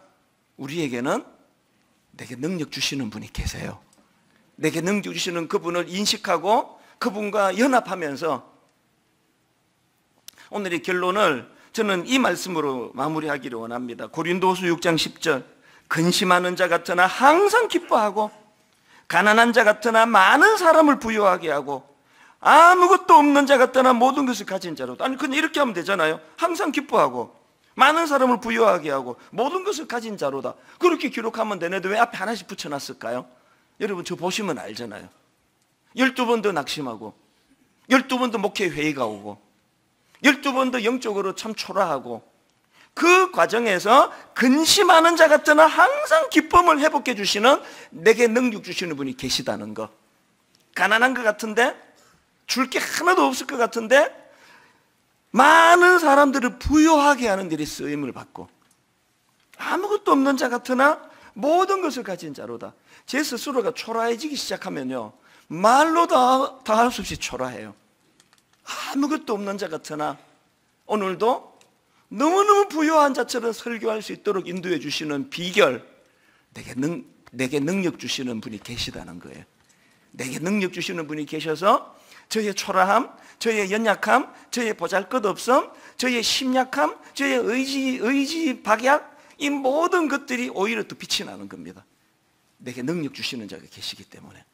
우리에게는 내게 능력 주시는 분이 계세요. 내게 능력 주시는 그분을 인식하고 그분과 연합하면서 오늘의 결론을 저는 이 말씀으로 마무리하기를 원합니다. 고린도후서 6장 10절, 근심하는 자 같으나 항상 기뻐하고 가난한 자 같으나 많은 사람을 부유하게 하고 아무것도 없는 자 같으나 모든 것을 가진 자로다. 아니 그냥 이렇게 하면 되잖아요. 항상 기뻐하고 많은 사람을 부유하게 하고 모든 것을 가진 자로다. 그렇게 기록하면 되는데 왜 앞에 하나씩 붙여놨을까요? 여러분 저 보시면 알잖아요. 12번도 낙심하고 12번도 목회 회의가 오고 12번도 영적으로 참 초라하고 그 과정에서 근심하는 자 같으나 항상 기쁨을 회복해 주시는 내게 능력 주시는 분이 계시다는 거. 가난한 것 같은데 줄 게 하나도 없을 것 같은데 많은 사람들을 부유하게 하는 일이 쓰임을 받고 아무것도 없는 자 같으나 모든 것을 가진 자로다. 제 스스로가 초라해지기 시작하면요 말로 다 할 수 없이 초라해요. 아무것도 없는 자 같으나 오늘도 너무너무 부유한 자처럼 설교할 수 있도록 인도해 주시는 비결, 내게 능력 주시는 분이 계시다는 거예요. 내게 능력 주시는 분이 계셔서 저의 초라함, 저의 연약함, 저의 보잘것없음, 저의 심약함, 저의 의지 박약, 이 모든 것들이 오히려 더 빛이 나는 겁니다. 내게 능력 주시는 자가 계시기 때문에.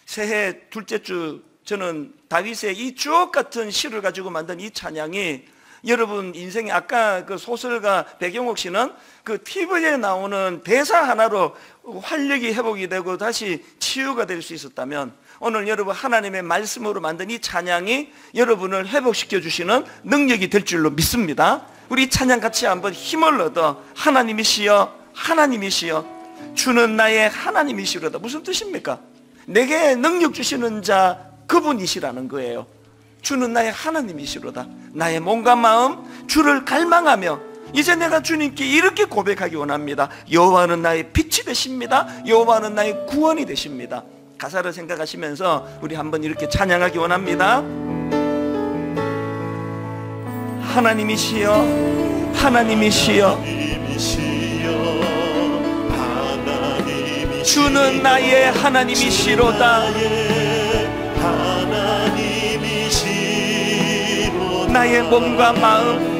새해 둘째 주 저는 다윗의 이 주옥 같은 시를 가지고 만든 이 찬양이 여러분 인생에 아까 그 소설가 백영옥 씨는 그 TV에 나오는 대사 하나로 활력이 회복이 되고 다시 치유가 될 수 있었다면 오늘 여러분 하나님의 말씀으로 만든 이 찬양이 여러분을 회복시켜 주시는 능력이 될 줄로 믿습니다. 우리 찬양 같이 한번 힘을 얻어 하나님이시여 하나님이시여 주는 나의 하나님이시로다. 무슨 뜻입니까? 내게 능력 주시는 자 그분이시라는 거예요. 주는 나의 하나님이시로다. 나의 몸과 마음 주를 갈망하며 이제 내가 주님께 이렇게 고백하기 원합니다. 여호와는 나의 빛이 되십니다. 여호와는 나의 구원이 되십니다. 가사를 생각하시면서 우리 한번 이렇게 찬양하기 원합니다. 하나님이시여 하나님이시여 주는 나의 하나님이시로다. 나의 몸과 마음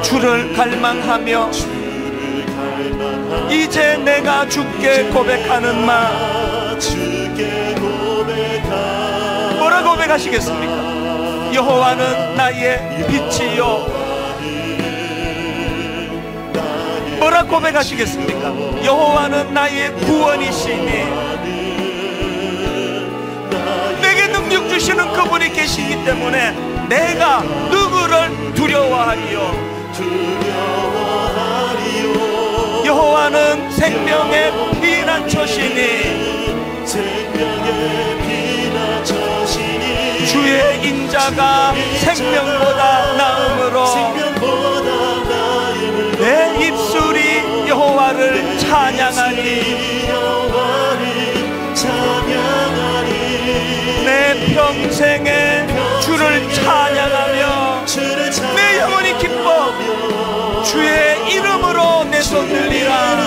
주를 갈망하며 이제 내가 주께 고백하는 말 뭐라 고백하시겠습니까? 여호와는 나의 빛이요. 뭐라 고백하시겠습니까? 여호와는 나의 구원이시니 내게 능력 주시는 그분이 계시기 때문에 내가 누구를 두려워하리요? 여호와는 생명의 피난처시니 주의 인자가 생명보다 나음으로 내 입술이 여호와를 찬양하니 내 평생에 주를 찬양하며 내 영혼이 기뻐 주의 이름으로 내 손 들리라.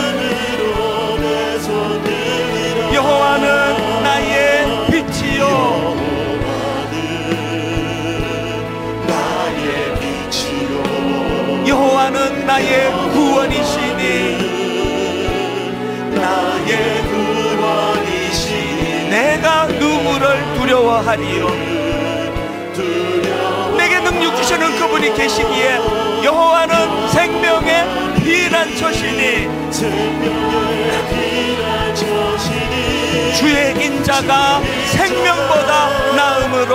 여호와는 나의 빛이요 여호와는 나의 구원이시니 나의 구원이시니 내가 누구를 두려워하리요. 내게 능력 주시는 그분이 계시기에 여호와는 생명의 피난처시니 주의 인자가 생명보다 나음으로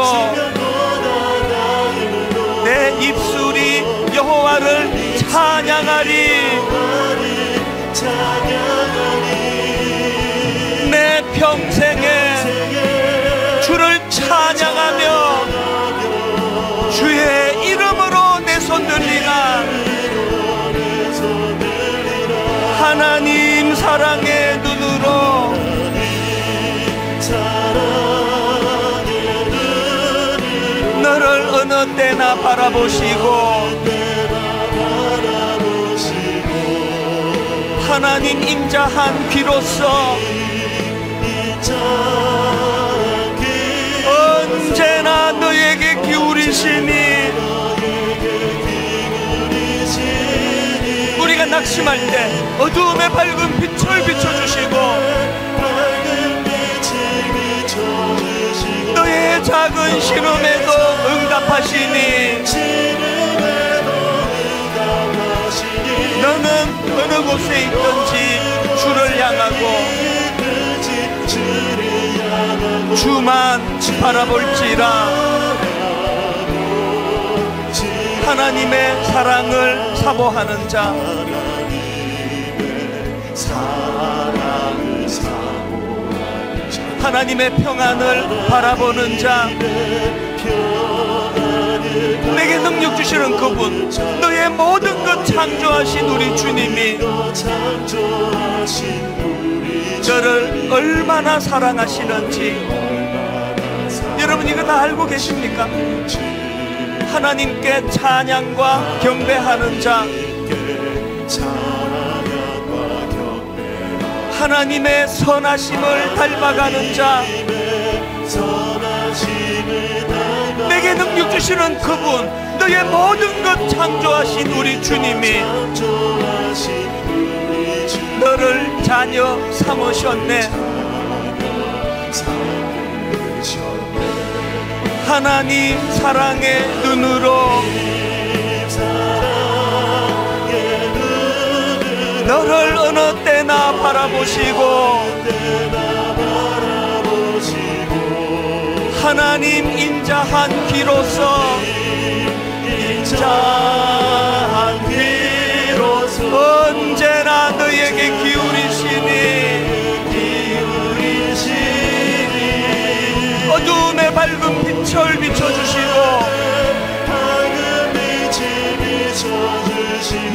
내 입술이 여호와를 찬양하리. 내 평생에 주를 찬양하며 주의 이름으로 내 손 들리라. 하나님 사랑의 눈으로 너를 어느 때나 바라보시고 하나님 임자한 귀로서 언제나 너에게 기울이시니 우리가 낙심할 때 어두움의 밝은 빛을 비춰주시고 너의 작은 신음에도 응답하시니 너는 어느 곳에 있든지 주를 향하고 주만 바라볼지라. 하나님의 사랑을 사모하는 자, 하나님의 평안을 바라보는 자, 내게 능력 주시는 그분, 너의 모든 것 창조하신 우리 주님이 너를 얼마나 사랑하시는지 여러분 이거 다 알고 계십니까? 하나님께 찬양과 경배하는 자, 하나님의 선하심을 닮아가는 자, 내게 능력 주시는 그분, 너의 모든 것 창조하신 우리 주님이 너를 자녀 삼으셨네. 하나님 사랑의 눈으로 너를 어느 때나 바라보시고 하나님 인자한 귀로서 언제나 너에게 기울이시니 어두움의 밝은 빛을 비춰주시고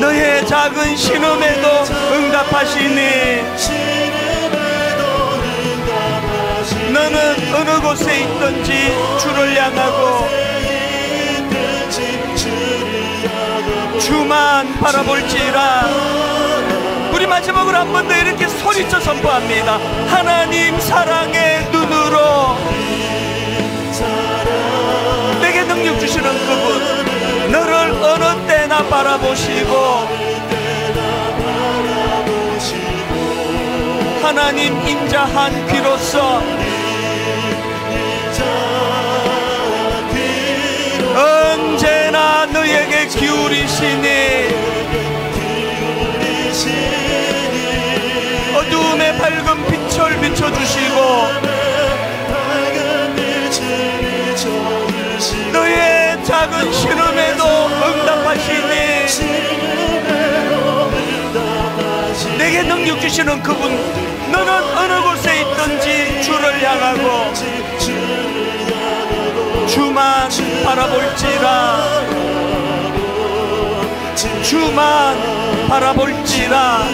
너의 작은 신음에도 응답하시니 너는 어느 곳에 있든지 주를 향하고 주만 바라볼지라. 우리 마지막으로 한 번 더 이렇게 소리쳐 선포합니다. 하나님 사랑의 눈으로 내게 능력 주시는 그분, 너를 어느 때나 바라보시고 하나님 인자한 귀로서 언제나 너에게 기울이시니 어두움의 밝은 빛을 비춰주시고 너의 작은 신음에도 응답하시니 내게 능력 주시는 그분, 너는 어느 곳에 있든지 주를 향하고 주만 바라볼지라. 주만 바라볼지라.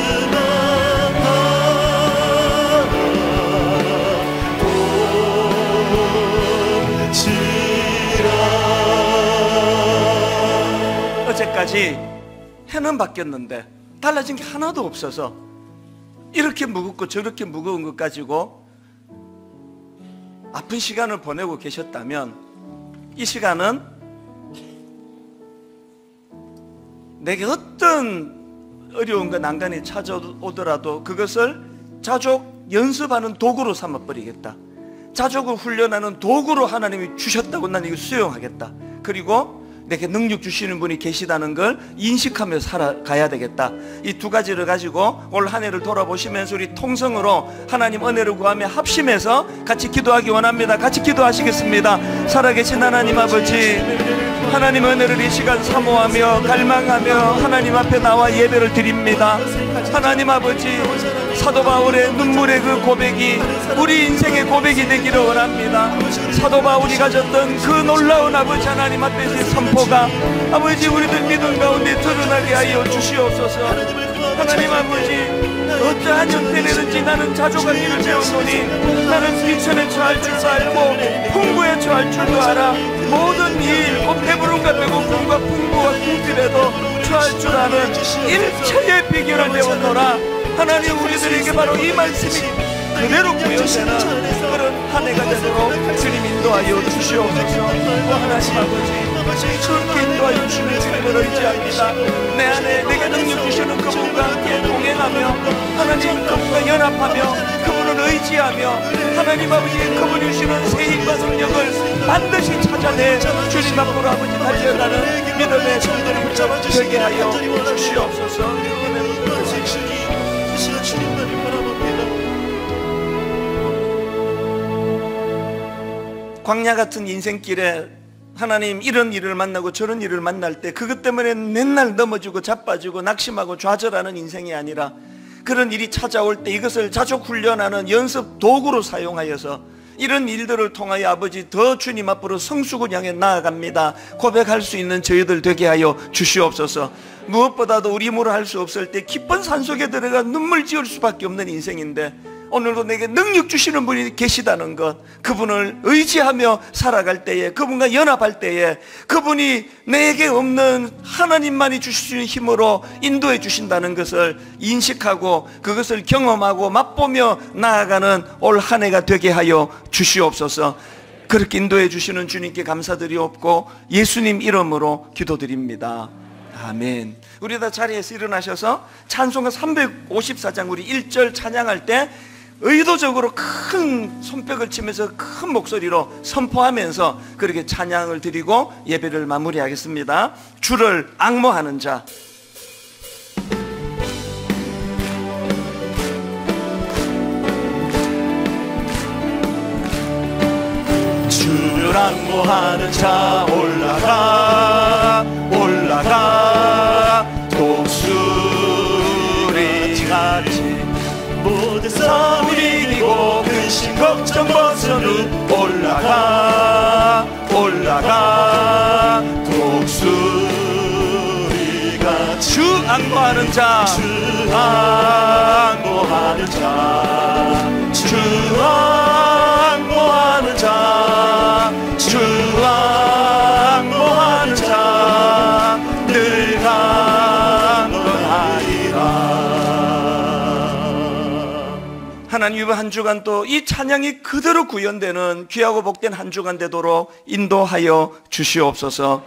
어제까지 해는 바뀌었는데 달라진 게 하나도 없어서 이렇게 무겁고 저렇게 무거운 것 가지고 아픈 시간을 보내고 계셨다면 이 시간은 내게 어떤 어려움과 난간이 찾아오더라도 그것을 자족 연습하는 도구로 삼아버리겠다. 자족을 훈련하는 도구로 하나님이 주셨다고 나는 이거 수용하겠다. 그리고 내게 능력 주시는 분이 계시다는 걸 인식하며 살아가야 되겠다. 이 두 가지를 가지고 올 한 해를 돌아보시면서 우리 통성으로 하나님 은혜를 구하며 합심해서 같이 기도하기 원합니다. 같이 기도하시겠습니다. 살아계신 하나님 아버지, 하나님 은혜를 이 시간 사모하며 갈망하며 하나님 앞에 나와 예배를 드립니다. 하나님 아버지, 사도 바울의 눈물의 그 고백이 우리 인생의 고백이 되기를 원합니다. 사도 바울이 가졌던 그 놀라운 아버지 하나님 앞에서의 선포가 아버지 우리들 믿음 가운데 드러나게 하여 주시옵소서. 하나님 아버지, 어떠한 형태내는지 나는 자족하기를 배웠노니 나는 비천에 처할 줄도 알고 풍부에 처할 줄도 알아. 모든 일, 곧 배부름과 배고픔과 풍부와 궁핍에도 처할 줄 아는 일체의 비결을 배웠노라. 하나님, 우리들에게 바로 이 말씀이 그대로 구현되는 그런 한 해가 되도록 주님 인도하여 주시옵소서. 하나님 아버지, 그렇게 인도하여 주시는 주님을 의지합니다. 내 안에 내게 능력 주시는 그분과 함께 동행하며 하나님 그분과 연합하며 그분을 의지하며 하나님 아버지 그분이 주시는 새 힘과 능력을 반드시 찾아내 주님 앞으로 아버지 달려가는 믿음의 성도님 되게 하여 주시옵소서. 광야 같은 인생길에 하나님 이런 일을 만나고 저런 일을 만날 때 그것 때문에 맨날 넘어지고 자빠지고 낙심하고 좌절하는 인생이 아니라 그런 일이 찾아올 때 이것을 자족 훈련하는 연습 도구로 사용하여서 이런 일들을 통하여 아버지 더 주님 앞으로 성숙을 향해 나아갑니다. 고백할 수 있는 저희들 되게 하여 주시옵소서. 무엇보다도 우리 힘으로 할 수 없을 때 깊은 산속에 들어가 눈물 지을 수밖에 없는 인생인데 오늘도 내게 능력 주시는 분이 계시다는 것, 그분을 의지하며 살아갈 때에, 그분과 연합할 때에 그분이 내게 없는 하나님만이 주시는 힘으로 인도해 주신다는 것을 인식하고 그것을 경험하고 맛보며 나아가는 올 한 해가 되게 하여 주시옵소서. 그렇게 인도해 주시는 주님께 감사드리옵고 예수님 이름으로 기도드립니다. 아멘. 우리 다 자리에서 일어나셔서 찬송가 354장 우리 1절 찬양할 때 의도적으로 큰 손뼉을 치면서 큰 목소리로 선포하면서 그렇게 찬양을 드리고 예배를 마무리하겠습니다. 주를 앙모하는 자. 주를 앙모하는 자 올라가 올라가 독수리 같이 모든 싸움을 이기고 근심 걱정 벗어는 올라가 올라가 독수리가 주 앙모하는 자 주 앙모하는 자 주 앙모하는 자 주 앙모하는 자 늘 강건하리라. 하나님 한 주간 또 이 찬양이 그대로 구현되는 귀하고 복된 한 주간 되도록 인도하여 주시옵소서.